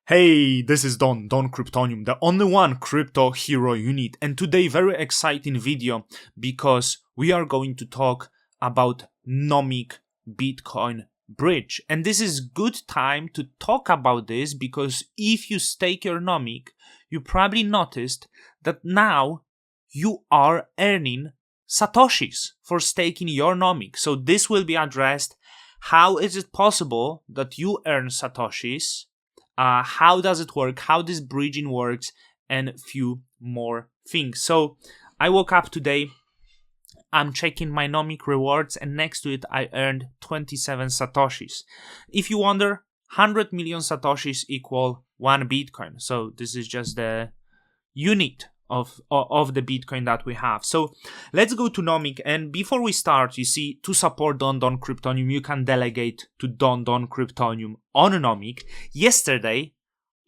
Hey, this is Don Kryptonium, the only one crypto hero you need. And today, very exciting video because we are going to talk about Nomic Bitcoin bridge. And this is good time to talk about this because if you stake your Nomic, you probably noticed that now you are earning Satoshis for staking your Nomic. So this will be addressed. How is it possible that you earn Satoshis? How does it work, how this bridging works, and a few more things. So I woke up today, I'm checking my Nomic rewards, and next to it I earned 27 Satoshis. If you wonder, 100 million Satoshis equal 1 Bitcoin. So this is just the unit of the Bitcoin that we have. So let's go to Nomic, and before we start, you see, to support Don Kryptonium, you can delegate to Don Kryptonium on Nomic. Yesterday,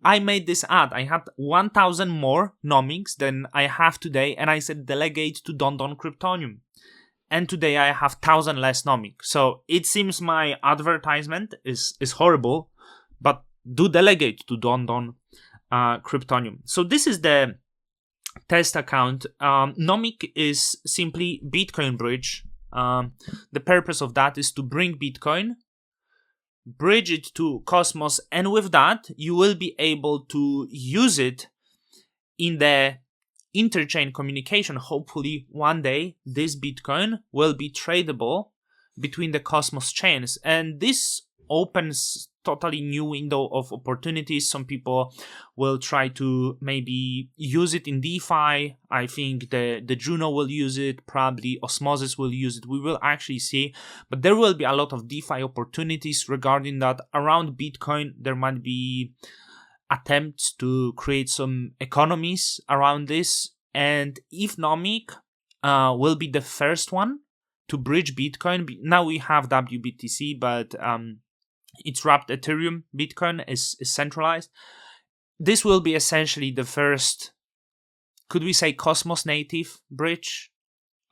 I made this ad. I had 1,000 more Nomics than I have today, and I said delegate to Don Kryptonium. And today I have 1,000 less Nomic. So it seems my advertisement is horrible, but do delegate to Don Kryptonium. So this is the test account. Nomic is simply Bitcoin bridge. The purpose of that is to bring Bitcoin, bridge it to Cosmos, and with that you will be able to use it in the interchain communication. Hopefully one day this Bitcoin will be tradable between the Cosmos chains, and this opens totally new window of opportunities. Some people will try to maybe use it in DeFi. I think the Juno will use it, probably Osmosis will use it. We will actually see, but there will be a lot of DeFi opportunities regarding that. Around Bitcoin, there might be attempts to create some economies around this, and if Nomic will be the first one to bridge Bitcoin. Now we have WBTC, but it's wrapped Ethereum. Bitcoin is centralized. This will be essentially the first, could we say, Cosmos native bridge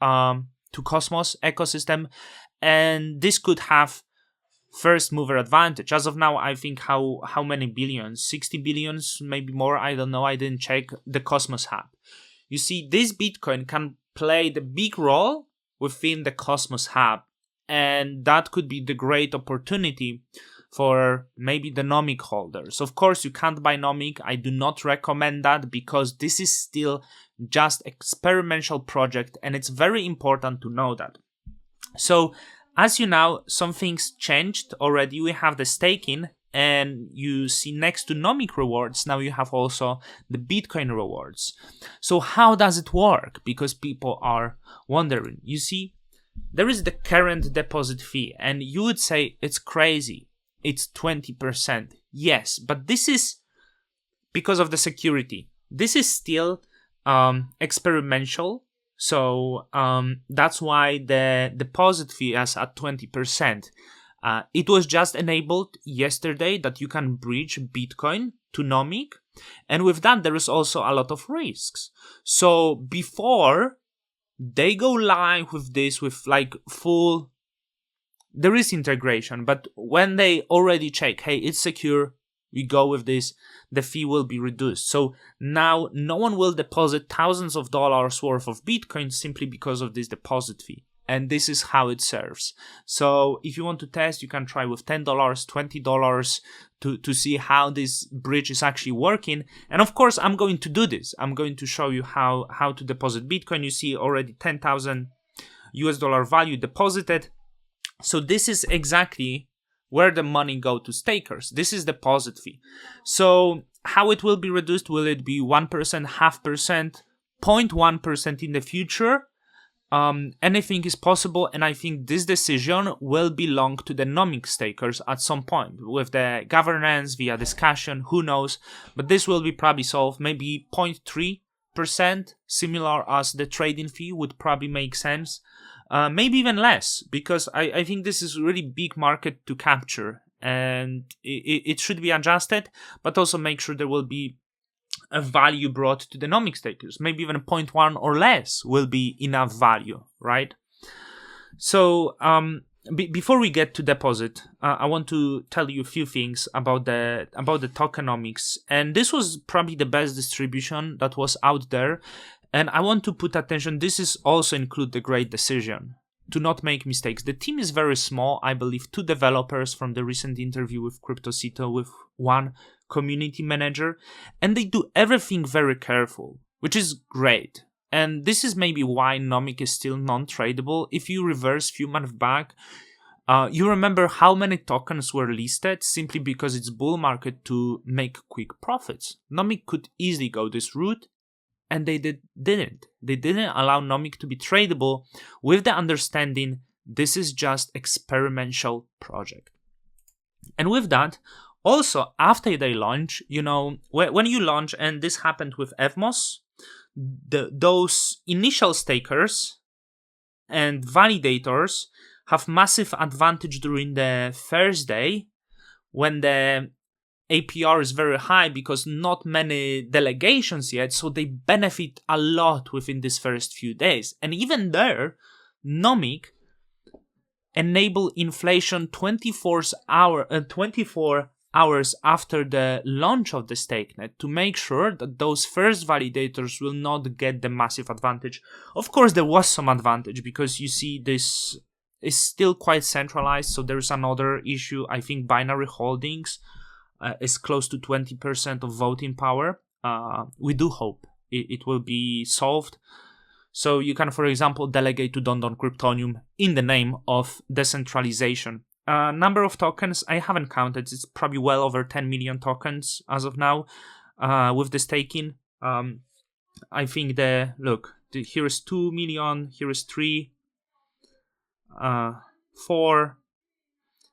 to Cosmos ecosystem, and this could have first mover advantage. As of now, I think how many billions? 60 billions, maybe more. I don't know. I didn't check the Cosmos hub. You see, this Bitcoin can play the big role within the Cosmos hub, and that could be the great opportunity for maybe the Nomic holders. Of course, you can't buy Nomic. I do not recommend that because this is still just experimental project, and it's very important to know that. So as you know, some things changed already. We have the staking, and you see next to Nomic rewards, now you have also the Bitcoin rewards. So how does it work? Because people are wondering. You see, there is the current deposit fee, and you would say it's crazy. It's 20%. Yes, but this is because of the security. This is still experimental. So that's why the deposit fee is at 20%. It was just enabled yesterday that you can bridge Bitcoin to Nomic. And with that, there is also a lot of risks. So before they go live with this, with like full, there is integration, but when they already check, hey, it's secure, we go with this, the fee will be reduced. So now no one will deposit thousands of dollars worth of Bitcoin simply because of this deposit fee. And this is how it serves. So if you want to test, you can try with $10, $20 to see how this bridge is actually working. And of course, I'm going to do this. I'm going to show you how to deposit Bitcoin. You see already 10,000 US dollar value deposited. So this is exactly where the money go to stakers. This is deposit fee. So how it will be reduced? Will it be 1%, 0.5%, 0.1% in the future? Anything is possible, and I think this decision will belong to the Nomic stakers at some point with the governance via discussion, who knows, but this will be probably solved. Maybe 0.3%, similar as the trading fee, would probably make sense. Maybe even less, because I think this is a really big market to capture, and it should be adjusted, but also make sure there will be a value brought to the Nomic stakers. Maybe even 0.1 or less will be enough value, right? So before we get to deposit, I want to tell you a few things about the tokenomics, and this was probably the best distribution that was out there. And I want to put attention. This is also include the great decision to not make mistakes. The team is very small. I believe 2 developers from the recent interview with CryptoCito, with 1 community manager, and they do everything very careful, which is great. And this is maybe why Nomic is still non-tradable. If you reverse few months back, you remember how many tokens were listed simply because it's bull market to make quick profits. Nomic could easily go this route, and they didn't. They didn't allow Nomic to be tradable with the understanding this is just experimental project. And with that, also after they launch, when you launch, and this happened with Evmos, those initial stakers and validators have massive advantage during the first day when the APR is very high because not many delegations yet, so they benefit a lot within these first few days. And even there, Nomic enable inflation 24 hours after the launch of the stakenet to make sure that those first validators will not get the massive advantage. Of course, there was some advantage because you see this is still quite centralized, so there's another issue. I think binary holdings is close to 20% of voting power. We do hope it will be solved. So you can, for example, delegate to Don Kryptonium in the name of decentralization. Number of tokens, I haven't counted. It's probably well over 10 million tokens as of now with the staking. I think here is 2 million, here is 3, 4.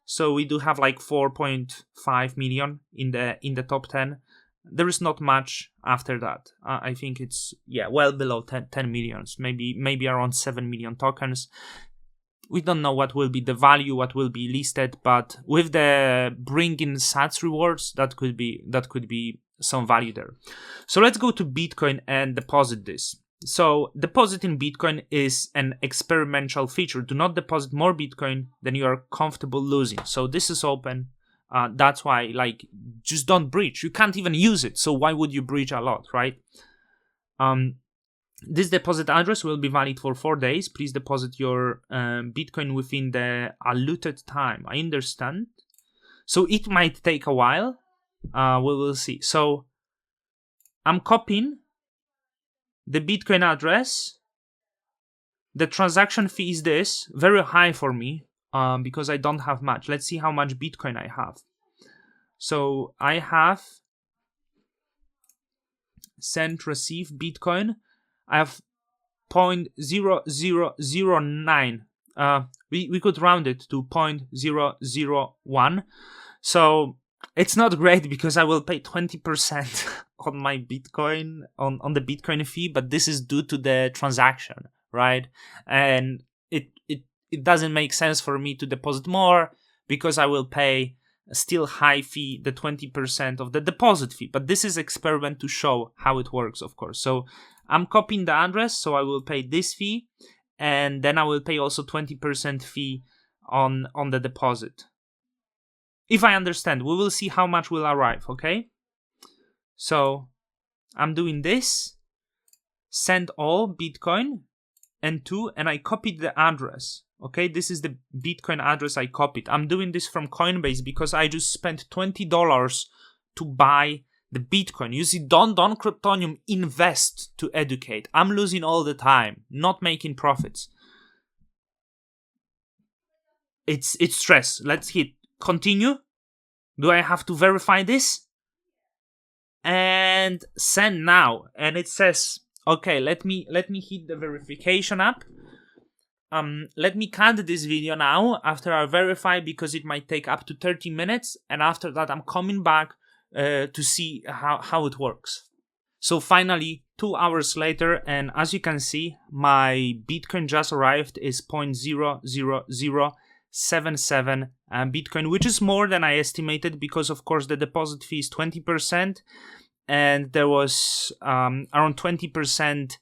So we do have like 4.5 million in the top 10. There is not much after that. I think it's well below 10 millions, maybe around 7 million tokens. We don't know what will be the value, what will be listed, but with the bring-in Sats rewards, that could be some value there. So let's go to Bitcoin and deposit this. So depositing Bitcoin is an experimental feature. Do not deposit more Bitcoin than you are comfortable losing. So this is open. That's why, just don't breach. You can't even use it. So why would you breach a lot, right? This deposit address will be valid for 4 days. Please deposit your Bitcoin within the allotted time. I understand. So it might take a while. We will see. So I'm copying the Bitcoin address. The transaction fee is this, very high for me because I don't have much. Let's see how much Bitcoin I have. So I have send receive Bitcoin. I have 0.0009. We could round it to 0.001. So it's not great because I will pay 20% on my Bitcoin, on the Bitcoin fee, but this is due to the transaction, right? And it doesn't make sense for me to deposit more because I will pay a still high fee, the 20% of the deposit fee. But this is experiment to show how it works, of course. So I'm copying the address, so I will pay this fee, and then I will pay also 20% fee on the deposit. If I understand, we will see how much will arrive, okay? So I'm doing this, send all Bitcoin, and I copied the address, okay? This is the Bitcoin address I copied. I'm doing this from Coinbase because I just spent $20 to buy the Bitcoin. You see, Don Kryptonium invest to educate. I'm losing all the time, not making profits. It's stress. Let's hit continue. Do I have to verify this? And send now. And it says, okay, let me hit the verification app. Let me cut this video now after I verify because it might take up to 30 minutes. And after that, I'm coming back to see how it works. So finally, 2 hours later, and as you can see, my Bitcoin just arrived is 0.00077 Bitcoin, which is more than I estimated because, of course, the deposit fee is 20%, and there was around 20%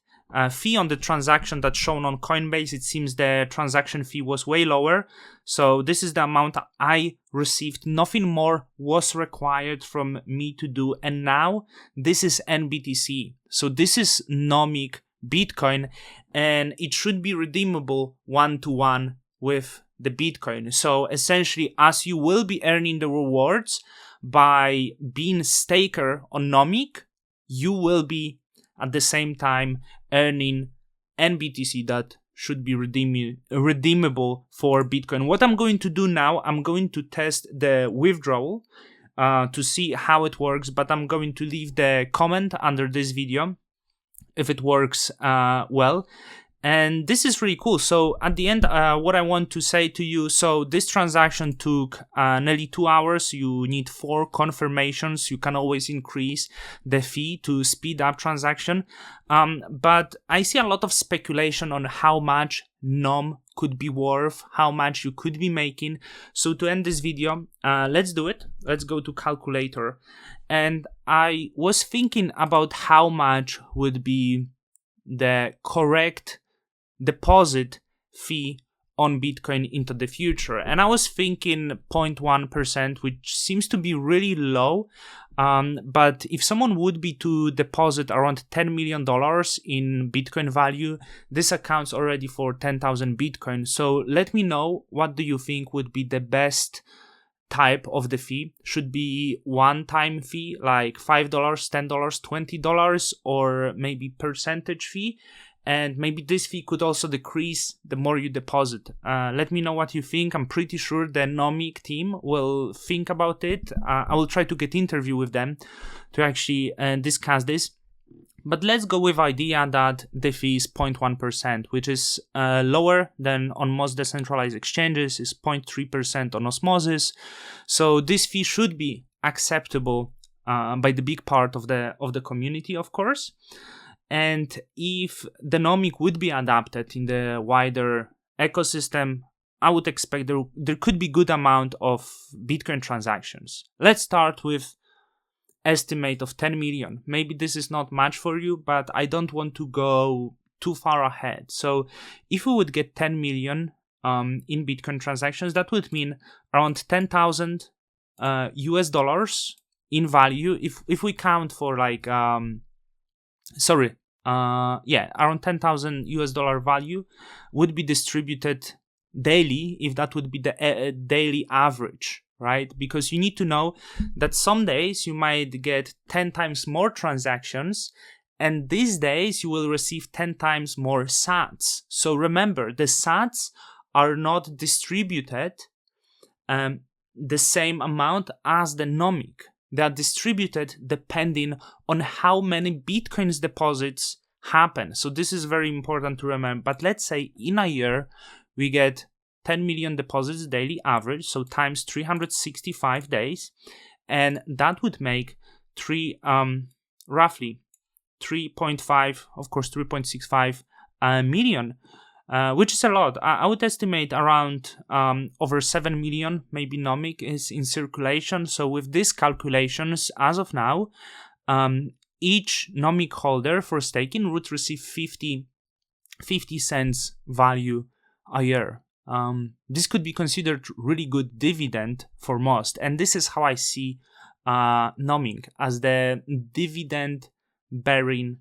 fee on the transaction that's shown on Coinbase. It seems the transaction fee was way lower. So this is the amount I received. Nothing more was required from me to do. And now this is NBTC. So this is Nomic Bitcoin, and it should be redeemable 1-to-1 with the Bitcoin. So essentially, as you will be earning the rewards by being staker on Nomic, you will be at the same time earning NBTC that should be redeemable for Bitcoin. What I'm going to do now, I'm going to test the withdrawal to see how it works, but I'm going to leave the comment under this video if it works well. And this is really cool. So at the end, what I want to say to you, so this transaction took nearly 2 hours. You need 4 confirmations. You can always increase the fee to speed up transaction. But I see a lot of speculation on how much NOM could be worth, how much you could be making. So to end this video, let's do it. Let's go to calculator. And I was thinking about how much would be the correct deposit fee on Bitcoin into the future. And I was thinking 0.1%, which seems to be really low. But if someone would be to deposit around $10 million in Bitcoin value, this accounts already for 10,000 Bitcoin. So let me know, what do you think would be the best type of the fee? Should be one-time fee like $5, $10, $20, or maybe percentage fee? And maybe this fee could also decrease the more you deposit. Let me know what you think. I'm pretty sure the Nomic team will think about it. I will try to get interview with them to actually discuss this. But let's go with idea that the fee is 0.1%, which is lower than on most decentralized exchanges. Is 0.3% on Osmosis. So this fee should be acceptable by the big part of the community, of course. And if the Nomic would be adapted in the wider ecosystem, I would expect there could be good amount of Bitcoin transactions. Let's start with estimate of 10 million. Maybe this is not much for you, but I don't want to go too far ahead. So if we would get 10 million in Bitcoin transactions, that would mean around 10,000 US dollars in value. If we count for like around 10,000 US dollar value would be distributed daily, if that would be the daily average, right? Because you need to know that some days you might get 10 times more transactions, and these days you will receive 10 times more sats. So remember, the sats are not distributed the same amount as the Nomic. They are distributed depending on how many Bitcoins deposits happen. So this is very important to remember. But let's say in a year, we get 10 million deposits daily average, so times 365 days. And that would make roughly 3.5, of course, 3.65 million, which is a lot. I would estimate around over 7 million, maybe Nomic is in circulation. So with these calculations, as of now, each Nomic holder for staking would receive 50 cents value a year. This could be considered really good dividend for most. And this is how I see Nomic, as the dividend bearing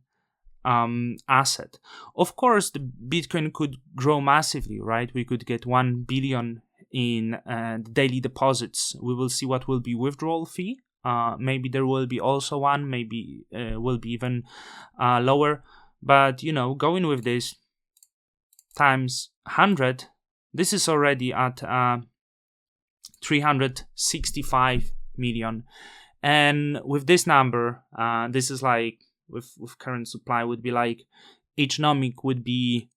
asset. Of course, the Bitcoin could grow massively, right? We could get 1 billion in daily deposits. We will see what will be withdrawal fee. Maybe there will be also one, maybe will be even lower. But, going with this times 100, this is already at 365 million. And with this number, this is like, with current supply, would be like each Nomic would be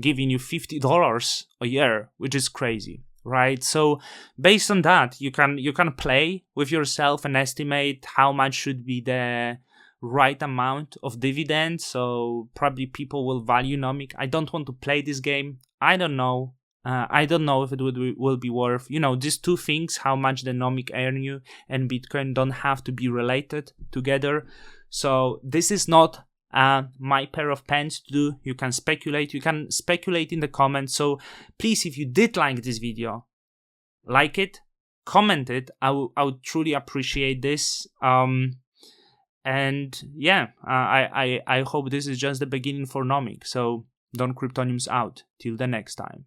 giving you $50 a year, which is crazy, right? So based on that, you can play with yourself and estimate how much should be the right amount of dividends. So probably people will value Nomic. I don't want to play this game. I don't know. I don't know if it will be worth, these two things, how much the Nomic earn you and Bitcoin don't have to be related together. So this is not my pair of pens to do. You can speculate in the comments. So please, if you did like this video, like it, comment it. I would truly appreciate this. And yeah, I hope this is just the beginning for Nomic. So Don Cryptoniums out till the next time.